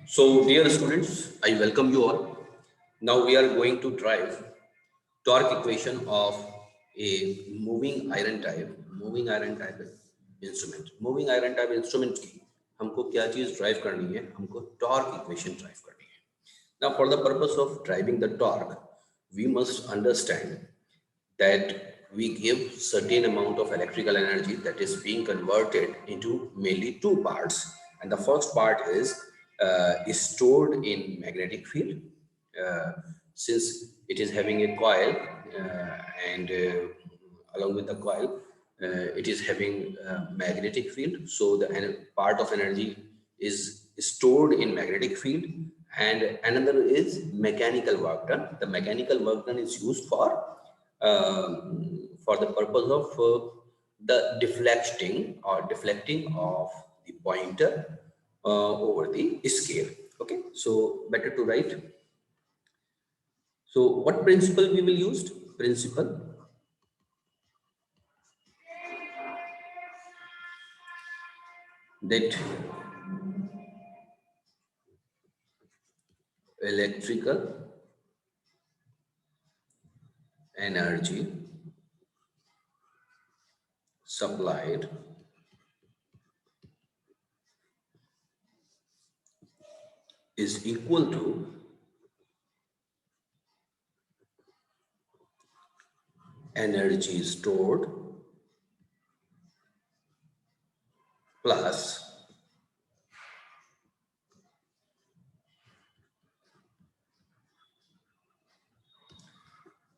So, dear students, I welcome you all. Now we are going to drive torque equation of a moving iron type instrument. Moving iron type instrument की हमको क्या चीज drive करनी है? हमको torque equation drive करनी है. Now, for the purpose of driving the torque, we must understand that we give certain amount of electrical energy that is being converted into mainly two parts, and the first part is stored in magnetic field, uh, since it is having a coil, and along with the coil it is having magnetic field, so the part of energy is stored in magnetic field, and another is mechanical work done. The mechanical work done is used for the purpose of the deflecting of the pointer over the scale. Okay, so better to write. So what principle we will use? Principle that electrical energy supplied is equal to energy stored plus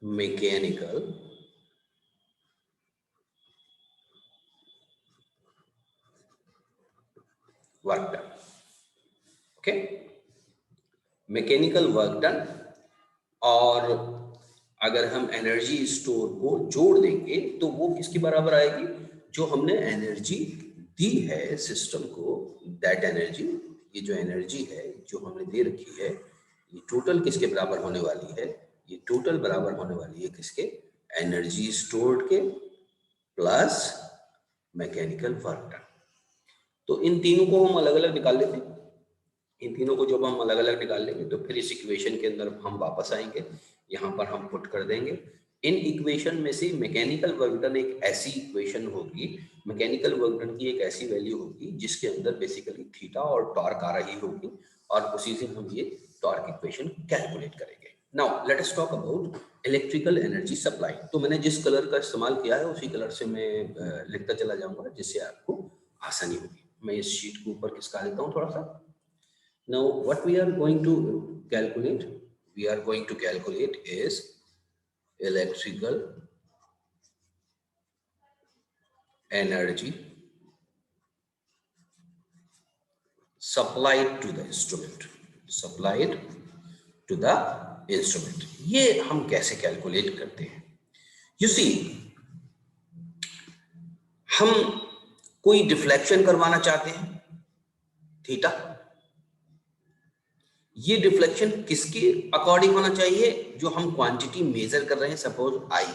mechanical work done. Okay, mechanical work done, और अगर हम energy store को जोड़ देंगे तो वो किसके बराबर आएगी? जो हमने एनर्जी दी है सिस्टम को, दैट एनर्जी, ये जो एनर्जी है जो हमने दे रखी है, ये टोटल किसके बराबर होने वाली है? ये टोटल बराबर होने वाली है किसके? एनर्जी स्टोर्ड के प्लस मैकेनिकल वर्क डन. तो इन तीनों को हम अलग अलग निकाल लेते हैं. इन तीनों को जब हम अलग अलग निकाल लेंगे तो फिर इस इक्वेशन के अंदर हम वापस आएंगे, यहाँ पर हम पुट कर देंगे. इन इक्वेशन में से मैकेनिकल वर्क डन एक ऐसी इक्वेशन होगी, मैकेनिकल वर्क डन की एक ऐसी वैल्यू होगी जिसके अंदर बेसिकली थीटा और टॉर्क आ रही होगी, और उसी से हम ये टॉर्क इक्वेशन कैलकुलेट करेंगे. Now let us talk about electrical energy supply. तो मैंने जिस कलर का इस्तेमाल किया है उसी कलर से मैं लिखता चला जाऊंगा जिससे आपको आसानी होगी. मैं इस शीट के ऊपर किसका लेता हूँ थोड़ा सा. Now, what we are going to calculate? We are going to calculate is electrical energy supplied to the instrument. Supplied to the instrument. ये हम कैसे कैलकुलेट करते हैं? You see, हम कोई डिफ्लेक्शन करवाना चाहते हैं, थीटा. ये डिफ्लेक्शन किसके अकॉर्डिंग होना चाहिए? जो हम क्वांटिटी मेजर कर रहे हैं, सपोज आई,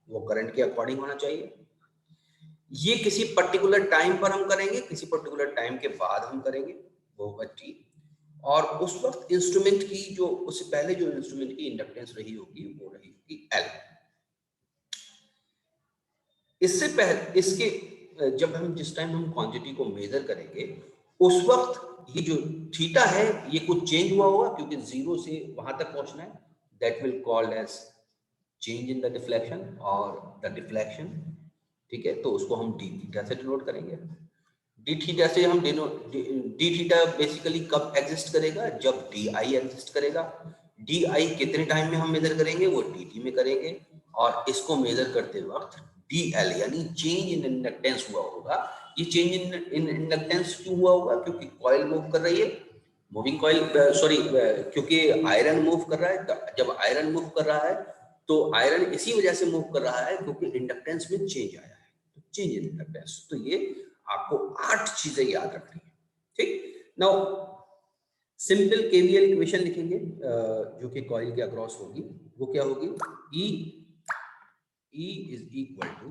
वो करंट के अकॉर्डिंग होना चाहिए. ये किसी पर्टिकुलर टाइम पर हम करेंगे, किसी पर्टिकुलर टाइम के बाद हम करेंगे, वो होगा टी. और उस वक्त इंस्ट्रूमेंट की जो उससे पहले जो इंस्ट्रूमेंट की इंडक्टेंस रही होगी वो रही होगी एल. इससे पहले इसके जब हम जिस टाइम हम क्वांटिटी को मेजर करेंगे उस वक्त ये जो थीटा है ये कुछ चेंज हुआ होगा, क्योंकि जीरो से वहां तक पहुंचना है. That will called as change in the deflection और द डिफ्लेक्शन. ठीक है, तो उसको हम डी थीटा से डिनोट करेंगे. डी थीटा से हम डी थीटा बेसिकली कब एग्जिस्ट करेगा? जब डी आई एग्जिस्ट करेगा. डी आई कितने टाइम में हम मेजर करेंगे? वो डी टी में करेंगे. और इसको मेजर करते वक्त डी एल यानी चेंज इन इंडक्टेंस हुआ होगा. ये चेंज इन इंडक्टेंस क्यों हुआ होगा? क्योंकि कॉइल मूव कर रही है, मूविंग कॉइल, सॉरी, क्योंकि आयरन मूव कर रहा है. जब आयरन मूव कर रहा है तो आयरन इसी वजह से मूव कर रहा है क्योंकि इंडक्टेंस में चेंज आया है, तो चेंज इन इंडक्टेंस. तो ये आपको 8 चीजें याद रखनी है. ठीक. नाउ सिंपल केवीएल इक्वेशन लिखेंगे जो कि कॉइल के अक्रॉस होगी. वो क्या होगी? E is equal to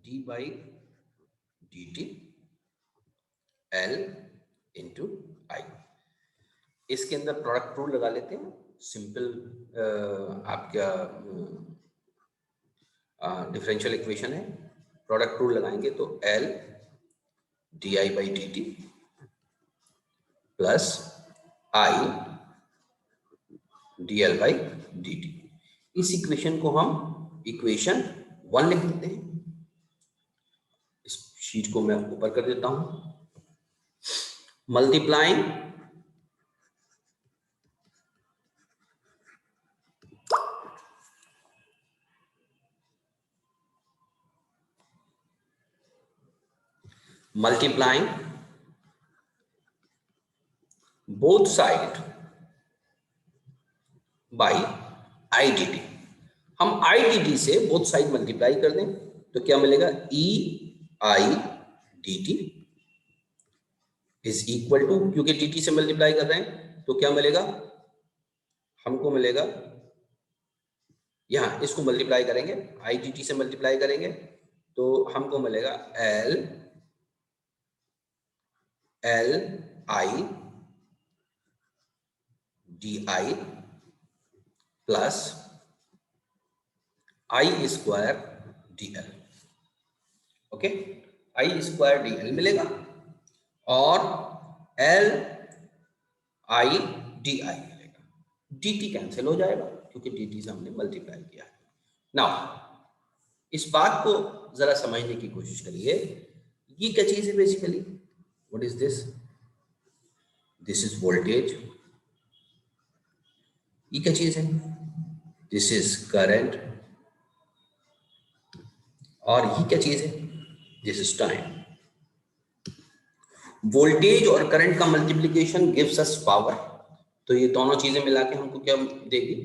d by dt L into I. इसके अंदर प्रोडक्ट रूल लगा लेते हैं, सिंपल आपका डिफरेंशियल इक्वेशन है, प्रोडक्ट रूल लगाएंगे तो L d I by d t plus I d L by d t. इस इक्वेशन को हम इक्वेशन 1 लिख देते हैं। इस शीट को मैं ऊपर कर देता हूं। Multiplying both side by I d t. हम आई डी टी से बोथ साइड मल्टीप्लाई कर दें तो क्या मिलेगा, E I d t is equal to, क्योंकि डी टी से मल्टीप्लाई कर रहे हैं तो क्या मिलेगा, हमको मिलेगा, यहां इसको मल्टीप्लाई करेंगे, आई डी टी से मल्टीप्लाई करेंगे तो हमको मिलेगा L L i d I plus i square d L. Okay, I square d L मिलेगा और एल आई डी आई मिलेगा। डी टी कैंसिल हो जाएगा क्योंकि डी टी से हमने मल्टीप्लाई किया है। नाउ इस बात को जरा समझने की कोशिश करिए, ये क्या चीज है basically, what is this, this is voltage, ये क्या चीज है, दिस इज करंट, और ये क्या चीज है, दिस इज टाइम। वोल्टेज और करंट का मल्टीप्लिकेशन गिव्स अस पावर, तो ये दोनों चीजें मिला के हमको क्या देगी,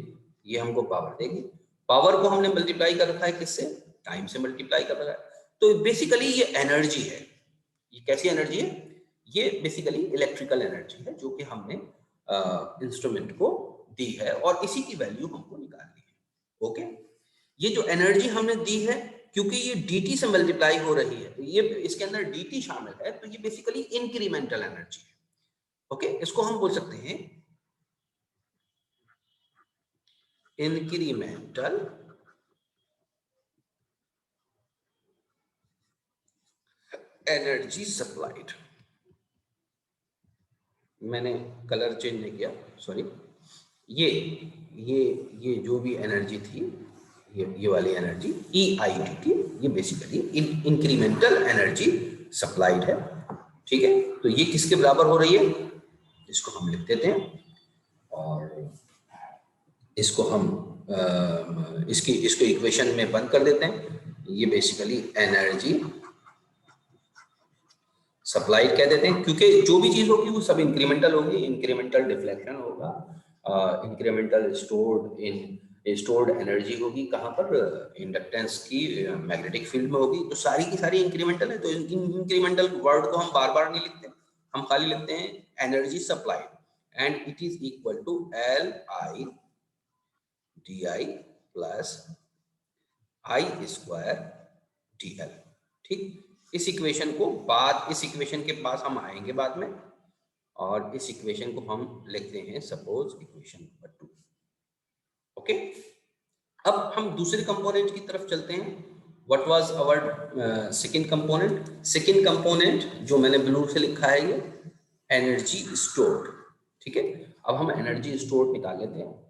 ये हमको पावर देगी। पावर को हमने मल्टीप्लाई कर रखा है किससे, टाइम से मल्टीप्लाई कर रखा है। तो बेसिकली ये एनर्जी है। ये कैसी एनर्जी है, ये बेसिकली इलेक्ट्रिकल एनर्जी है जो कि हमने इंस्ट्रूमेंट को दी है और इसी की वैल्यू हमको निकालनी है। ओके, ये जो एनर्जी हमने दी है, क्योंकि ये dt से मल्टीप्लाई हो रही है, ये इसके अंदर dt शामिल है, तो ये बेसिकली इंक्रीमेंटल एनर्जी है। ओके, इसको हम बोल सकते हैं इंक्रीमेंटल एनर्जी सप्लाइड। मैंने कलर चेंज नहीं किया, सॉरी। ये जो भी एनर्जी थी, ये वाली energy E I d T, ये बेसिकली इंक्रीमेंटल एनर्जी सप्लाइड है। ठीक है, तो ये किसके बराबर हो रही है, इसको हम लिख देते हैं और इसको हम इसको इक्वेशन में बंद कर देते हैं। ये बेसिकली एनर्जी सप्लाइड कह देते हैं, क्योंकि जो भी चीज होगी वो सब इंक्रीमेंटल होगी, इंक्रीमेंटल डिफ्लेक्शन होगा, इंक्रीमेंल स्टोर्ड एनर्जी होगी, कहाँ पर, इंडक्टेंस की मैग्नेटिक फील्ड में होगी, तो सारी की सारी इंक्रीमेंटल है। तो इंक्रीमेंटल वर्ड को हम बार बार नहीं लिखते, हम खाली लिखते हैं energy supplied and it is equal to l i d I plus i square d l. ठीक, इस इक्वेशन को इस इक्वेशन के पास हम आएंगे बाद में, और इस इक्वेशन को हम लिखते हैं सपोज इक्वेशन नंबर 2। ओके, अब हम दूसरे कंपोनेंट की तरफ चलते हैं। What was our second component, second component जो मैंने ब्लू से लिखा है ये एनर्जी स्टोर्ड। ठीक है, अब हम एनर्जी स्टोर्ड निकाल लेते हैं।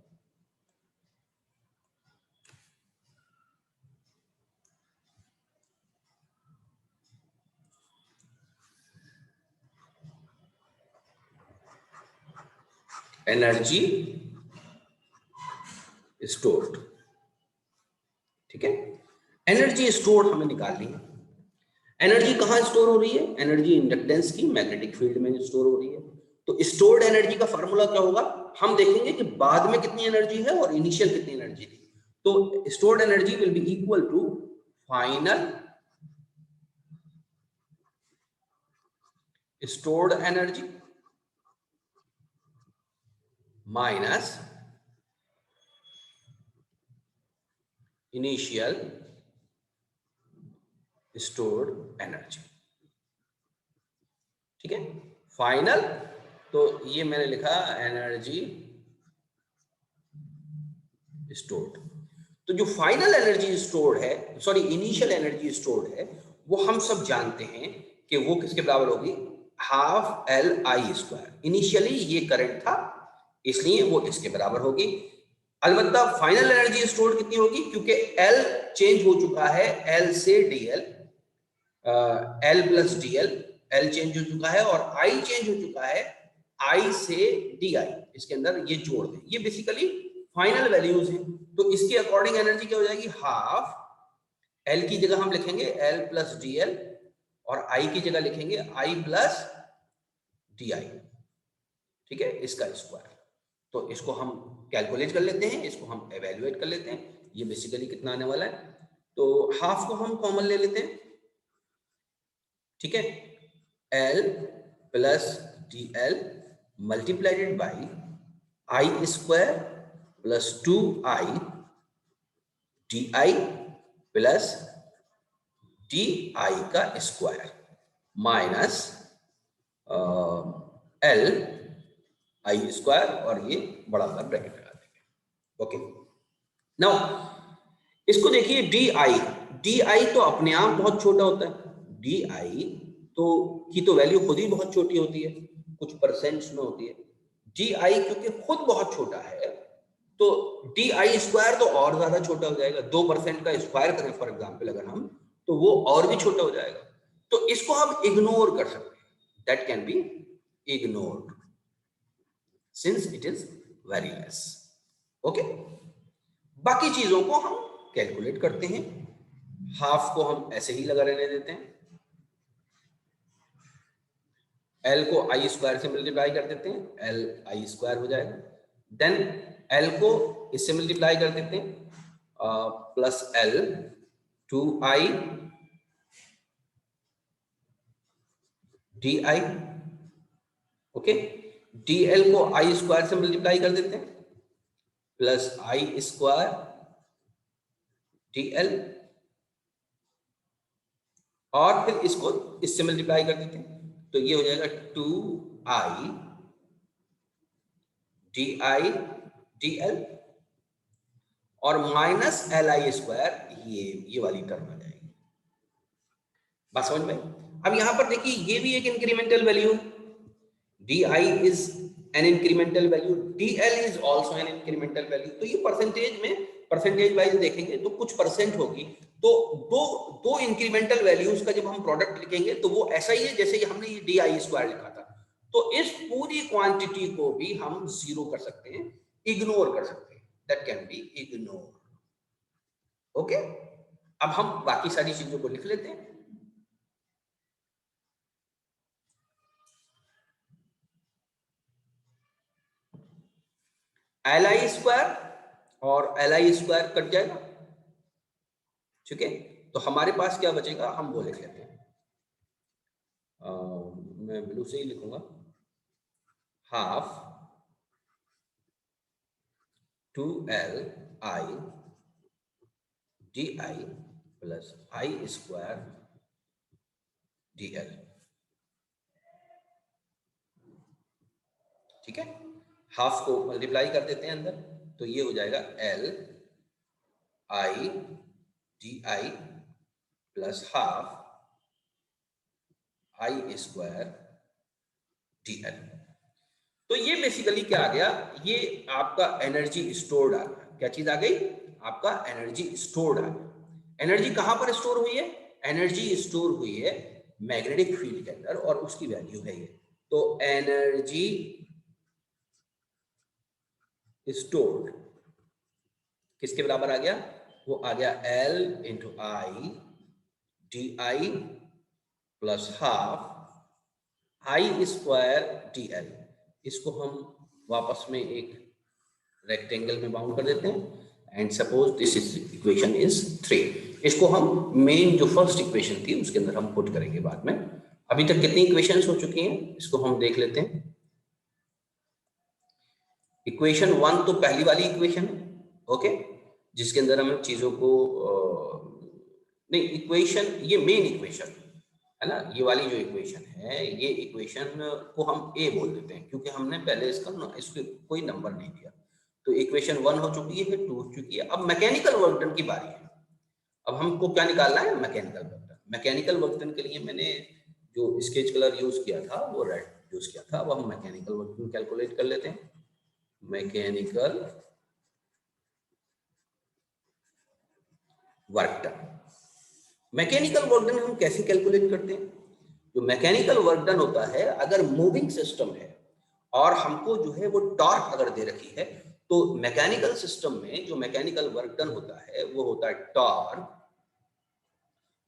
एनर्जी स्टोर्ड, ठीक है, एनर्जी स्टोर हमें निकालनी है। एनर्जी कहां स्टोर हो रही है, एनर्जी इंडक्टेंस की मैग्नेटिक फील्ड में स्टोर हो रही है। तो स्टोर्ड एनर्जी का फॉर्मूला क्या होगा, हम देखेंगे कि बाद में कितनी एनर्जी है और इनिशियल कितनी एनर्जी थी। तो stored energy will be equal to final stored energy minus initial stored energy. ठीक है, फाइनल, तो ये मैंने लिखा एनर्जी स्टोर्ड। तो जो फाइनल एनर्जी स्टोर्ड है, सॉरी इनिशियल एनर्जी स्टोर्ड है, वो हम सब जानते हैं कि वो किसके बराबर होगी, half L I square. Initially ये करंट था इसलिए वो इसके बराबर होगी। अलबत्ता फाइनल एनर्जी स्टोर्ड कितनी होगी, क्योंकि एल चेंज हो चुका है, एल से DL, L plus DL, L change हो चुका है और आई चेंज हो चुका है, आई से डी आई, इसके अंदर ये जोड़ दें, ये बेसिकली फाइनल वैल्यूज हैं। तो इसके अकॉर्डिंग एनर्जी क्या हो जाएगी, हाफ एल की जगह हम लिखेंगे एल प्लस डी एल और आई की जगह लिखेंगे आई प्लस डी आई, ठीक है, इसका स्क्वायर। तो इसको हम कैलकुलेट कर लेते हैं, इसको हम एवेल्युएट कर लेते हैं, ये बेसिकली कितना आने वाला है। तो हाफ को हम कॉमन ले लेते हैं, ठीक है, L plus d L multiplied by I square plus 2i d I plus d I का square minus L I square, और ये बड़ा सा ब्रैकेट लगा देंगे। ओके, नाउ इसको देखिए, डी आई तो अपने आप बहुत छोटा होता है, डी आई तो की तो वैल्यू खुद ही बहुत छोटी होती है, कुछ परसेंट में होती है। डी आई क्योंकि खुद बहुत छोटा है तो डी आई स्क्वायर तो और ज्यादा छोटा हो जाएगा, 2% का स्क्वायर करें फॉर एग्जाम्पल अगर हम, तो वो और भी छोटा हो जाएगा। तो इसको हम इग्नोर कर सकते हैं, that can be ignored since it is very less. Okay, बाकी चीजों को हम कैलकुलेट करते हैं। हाफ को हम ऐसे ही लगा रहने देते हैं, एल को आई स्क्वायर से मल्टीप्लाई कर देते हैं, एल आई स्क्वायर हो जाएगा। देन एल को इससे मल्टीप्लाई कर देते हैं, प्लस एल 2i डी आई, ओके, डी एल को आई स्क्वायर से मल्टीप्लाई कर देते हैं, plus i square d L, और फिर इसको इससे मल्टीप्लाई कर देते हैं, तो ये हो जाएगा 2i डी आई डी एल और माइनस एल आई स्क्वायर, ये वाली टर्म आ जाएगी। बात समझ में? अब यहां पर देखिए ये भी एक incremental value, D I is an incremental value, D L is also an incremental value. तो ये परसेंटेज में, परसेंटेज वाइज देखेंगे तो कुछ परसेंट होगी, तो दो इंक्रीमेंटल वैल्यूज का जब हम प्रोडक्ट लिखेंगे तो वो ऐसा ही है जैसे हमने ये डी आई स्क्वायर लिखा था। तो इस पूरी क्वांटिटी को भी हम जीरो कर सकते हैं, इग्नोर कर सकते हैं, that can be ignore. Okay, अब हम बाकी सारी चीजों को लिख लेते हैं। एल आई स्क्वायर और एल आई स्क्वायर कट जाएगा, ठीक है, तो हमारे पास क्या बचेगा, हम वो लिख लेते हैं, मैं ब्लू से ही लिखूंगा, half 2l I d I plus i square d l, ठीक है, हाफ को मल्टीप्लाई कर देते हैं अंदर, तो ये हो जाएगा L i d I plus half I square d L. तो ये बेसिकली क्या आ गया, ये आपका एनर्जी स्टोर्ड आ गया। क्या चीज आ गई, आपका एनर्जी स्टोर्ड आ गया। एनर्जी कहां पर स्टोर हुई है, एनर्जी स्टोर हुई है मैग्नेटिक फील्ड के अंदर, और उसकी वैल्यू है ये। तो एनर्जी स्टोर्ड किसके बराबर आ गया, वो आ गया L into I d I plus half I square d L. इसको हम वापस में एक रेक्टेंगल में बाउंड कर देते हैं and suppose this is equation is 3। इसको हम मेन जो फर्स्ट इक्वेशन थी उसके अंदर हम पुट करेंगे बाद में। अभी तक कितनी इक्वेशंस हो चुकी हैं इसको हम देख लेते हैं। इक्वेशन 1 तो पहली वाली इक्वेशन है, ओके, जिसके अंदर हमें चीजों को नहीं, इक्वेशन ये मेन इक्वेशन, है ना, ये वाली जो इक्वेशन है, ये इक्वेशन को हम ए बोल देते हैं क्योंकि हमने पहले इसको कोई नंबर नहीं दिया। तो इक्वेशन 1 हो चुकी है, 2 हो चुकी है। अब मैकेनिकल वर्क डन की बारी है। अब हमको क्या निकालना है? Mechanical work done. Mechanical work done के लिए मैंने जो स्केच कलर यूज किया था वो रेड यूज किया था। अब हम मैकेनिकल वर्क डन कैलकुलेट कर लेते हैं। Mechanical work done, mechanical work done हम कैसे कैलकुलेट करते हैं? जो मैकेनिकल वर्क डन होता है, अगर मूविंग सिस्टम है और हमको जो है वो टॉर्क अगर दे रखी है, तो मैकेनिकल सिस्टम में जो मैकेनिकल वर्क डन होता है वो होता है torque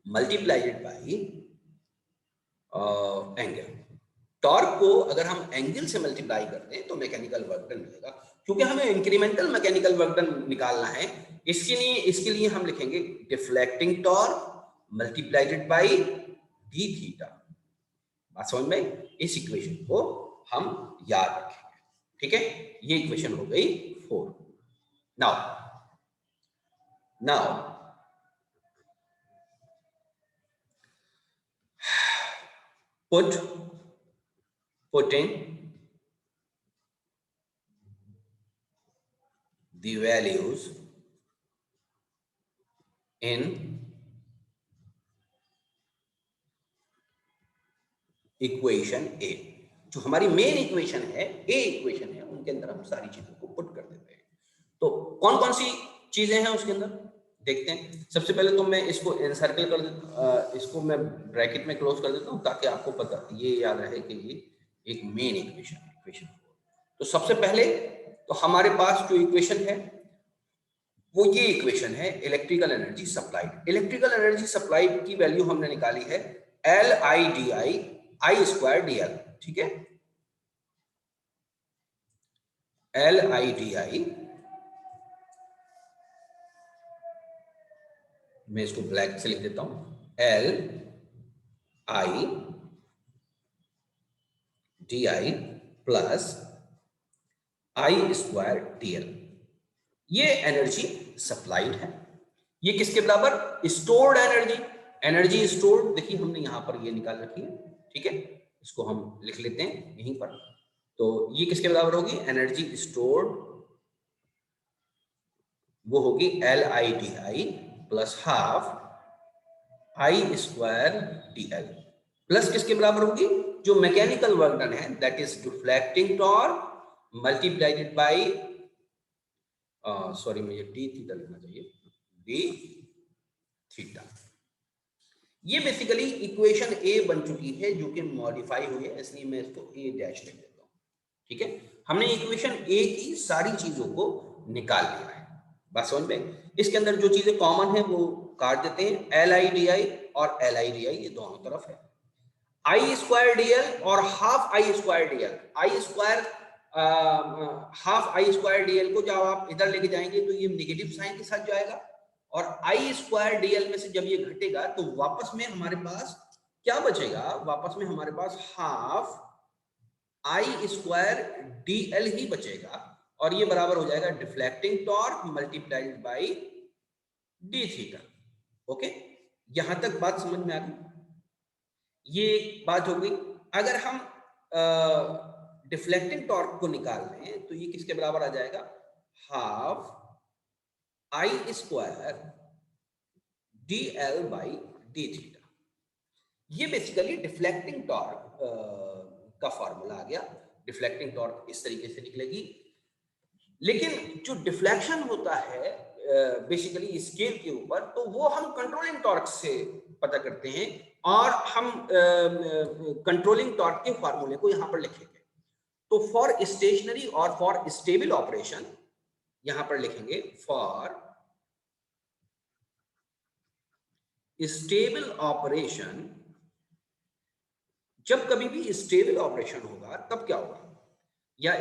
multiplied by angle. Torque को अगर हम एंगल से मल्टीप्लाई करते हैं तो मैकेनिकल वर्क डन मिलेगा। क्योंकि हमें इंक्रीमेंटल मैकेनिकल वर्क डन निकालना है, इसके लिए हम लिखेंगे deflecting torque multiplied by d theta. बात समझ में? इस इक्वेशन को हम याद रखेंगे। ठीक है, ये इक्वेशन हो गई 4। Now putting the values in equation A, जो हमारी मेन इक्वेशन है, ए इक्वेशन है, उनके अंदर हम सारी चीजों को पुट कर देते हैं। तो कौन कौन सी चीजें हैं उसके अंदर देखते हैं। सबसे पहले तो मैं इसको एनसर्कल कर देता, इसको मैं ब्रैकेट में क्लोज कर देता हूं ताकि आपको पता ये याद रहे कि ये एक मेन इक्वेशन है, इक्वेशन। तो सबसे पहले तो हमारे पास जो इक्वेशन है वो ये इक्वेशन है, electrical energy supplied. Electrical energy supplied की वैल्यू हमने निकाली है LIDI I²DL। ठीक है, LIDI, मैं इसको ब्लैक से लिख देता हूं, LIDI प्लस I²DL। ये एनर्जी सप्लाइड है। ये किसके बराबर? Stored energy. एनर्जी स्टोर्ड देखिए हमने यहां पर ये निकाल रखी है। ठीक है, इसको हम लिख लेते हैं यहीं पर। तो ये किसके बराबर होगी? एनर्जी स्टोर्ड, वो होगी LIDI plus half I²DL plus किसके बराबर होगी? जो मैकेनिकल वर्क डन है, that is deflecting torque multiplied by, sorry मुझे डी थीटा लिखना चाहिए, डी थीटा। ये बेसिकली इक्वेशन ए बन चुकी है जो कि मॉडिफाई हुई है, इसलिए मैं इसको ए डैश लिख देता हूं। ठीक है, हमने इक्वेशन ए की सारी चीजों को निकाल लिया है। बात समझ में? इसके अंदर जो चीजें कॉमन है वो काट देते हैं। LIDI और LIDI ये दोनों तरफ है। I²DL और हाफ I²DL, हाफ I²DL को जब आप इधर लेके जाएंगे तो ये नेगेटिव साइन के साथ जाएगा, और I²DL में से जब ये घटेगा तो वापस में हमारे पास क्या बचेगा? वापस में हमारे पास हाफ I²DL ही बचेगा, और ये बराबर हो जाएगा deflecting torque multiplied by d theta. Okay, यहां तक बात समझ में आ गई? ये एक बात हो गई। अगर हम डिफ्लेक्टिंग टॉर्क को निकाल लें तो ये किसके बराबर आ जाएगा? Half I²DL by d theta. ये बेसिकली डिफ्लेक्टिंग टॉर्क का फॉर्मूला आ गया। डिफ्लेक्टिंग टॉर्क इस तरीके से निकलेगी। लेकिन जो डिफ्लेक्शन होता है बेसिकली स्केल के ऊपर, तो वो हम कंट्रोलिंग टॉर्क से पता करते हैं, और हम कंट्रोलिंग टॉर्क के फॉर्मूले को यहां पर लिखेंगे। तो फॉर स्टेशनरी और फॉर स्टेबल ऑपरेशन यहां पर लिखेंगे फॉर स्टेबल ऑपरेशन। जब कभी भी स्टेबल ऑपरेशन होगा तब क्या होगा? या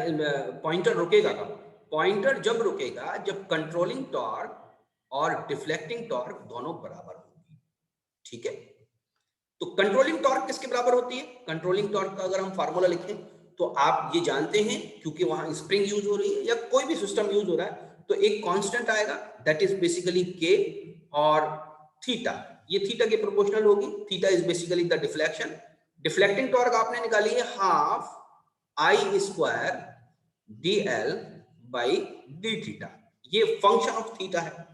पॉइंटर रुकेगा कब? पॉइंटर जब रुकेगा जब कंट्रोलिंग टॉर्क और डिफ्लेक्टिंग टॉर्क दोनों बराबर होगी। ठीक है, तो कंट्रोलिंग टॉर्क किसके बराबर होती है? कंट्रोलिंग टॉर्क का अगर हम फार्मूला लिखें तो आप ये जानते हैं, क्योंकि वहां स्प्रिंग यूज हो रही है या कोई भी सिस्टम यूज हो रहा है, तो एक कांस्टेंट आएगा, दैट इज बेसिकली के और थीटा। ये थीटा के प्रोपोर्शनल होगी। Theta is basically the deflection. Deflecting torque आपने निकाली है half I square d L by d theta. ये फंक्शन ऑफ थीटा है।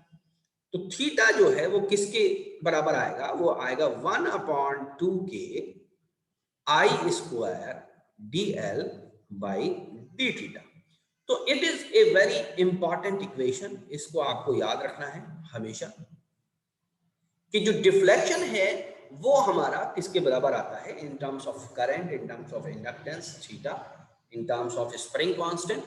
तो थीटा जो है वो किसके बराबर आएगा? वो आएगा 1/2 के I square d L by d theta. तो it is a very important equation, इसको आपको याद रखना है हमेशा कि जो डिफ्लेक्शन है वो हमारा किसके बराबर आता है? In terms of current, in terms of inductance theta, in terms of spring constant.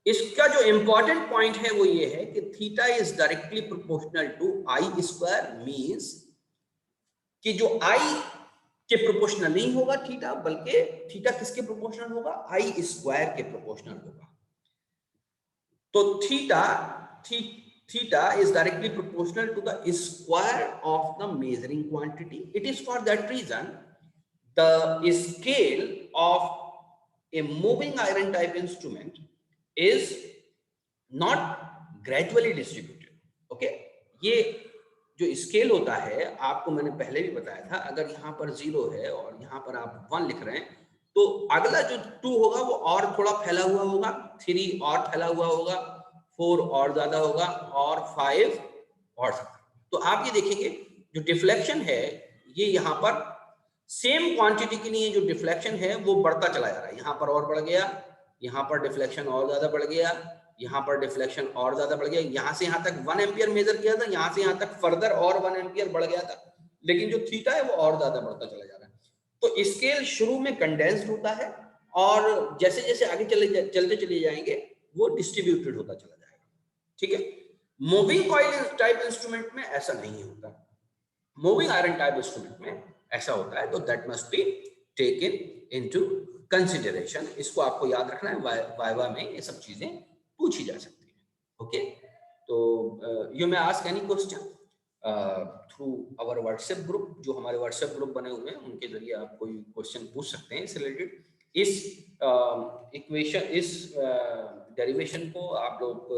इसका जो इंपॉर्टेंट पॉइंट है वो ये है कि theta is directly proportional to i square, means कि जो आई के प्रोपोर्शनल नहीं होगा थीटा, बल्कि थीटा किसके प्रोपोर्शनल होगा? आई स्क्वायर के प्रोपोर्शनल होगा। तो theta is directly proportional to the square of the measuring quantity. It is for that reason the scale of a moving iron type instrument is not gradually distributed. Okay, ये जो scale होता है आपको मैंने पहले भी बताया था, अगर यहाँ पर 0 है और यहाँ पर आप 1 लिख रहे हैं तो अगला जो 2 होगा वो और थोड़ा फैला हुआ होगा, 3 और फैला हुआ होगा, 4 और ज्यादा होगा और 5 और ज्यादा। तो आप ये देखेंगे जो डिफ्लेक्शन है ये यहाँ पर सेम क्वांटिटी के लिए जो डिफ्लेक्शन है वो बढ़ता चला जा रहा है। यहाँ पर और बढ़ गया, यहाँ पर डिफ्लेक्शन और ज्यादा बढ़ गया, यहाँ पर डिफ्लेक्शन और ज्यादा बढ़ गया। यहाँ से यहाँ तक 1 एम्पियर मेजर किया था, यहाँ से यहाँ तक फर्दर और 1 एम्पियर बढ़ गया था, लेकिन जो थीटा है वो और ज्यादा बढ़ता चला जा रहा है। तो स्केल शुरू में कंडेंस्ड होता है और जैसे जैसे आगे चलते चले जाएंगे वो डिस्ट्रीब्यूटेड होता चला जाएगा। ठीक है, मूविंग कॉइल टाइप इंस्ट्रूमेंट में ऐसा नहीं होता। मूविंग आयरन टाइप इंस्ट्रूमेंट में ऐसा होता है। तो that must be taken into consideration. इसको आपको याद रखना है, वाइवा में ये सब चीजें पूछी जा सकती है। ओके, तो you may ask any question through our WhatsApp group. जो हमारे व्हाट्सएप ग्रुप बने हुए हैं उनके जरिए आप कोई क्वेश्चन पूछ सकते हैं इससे रिलेटेड। इस इक्वेशन, इस डेरिवेशन को आप लोग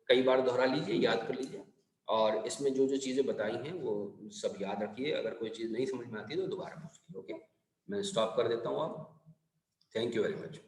कई बार दोहरा लीजिए, याद कर लीजिए, और इसमें जो जो चीज़ें बताई हैं वो सब याद रखिए। अगर कोई चीज़ नहीं समझ में आती है तो दोबारा पूछ लीजिए। ओके, मैं स्टॉप कर देता हूँ अब। Thank you very much.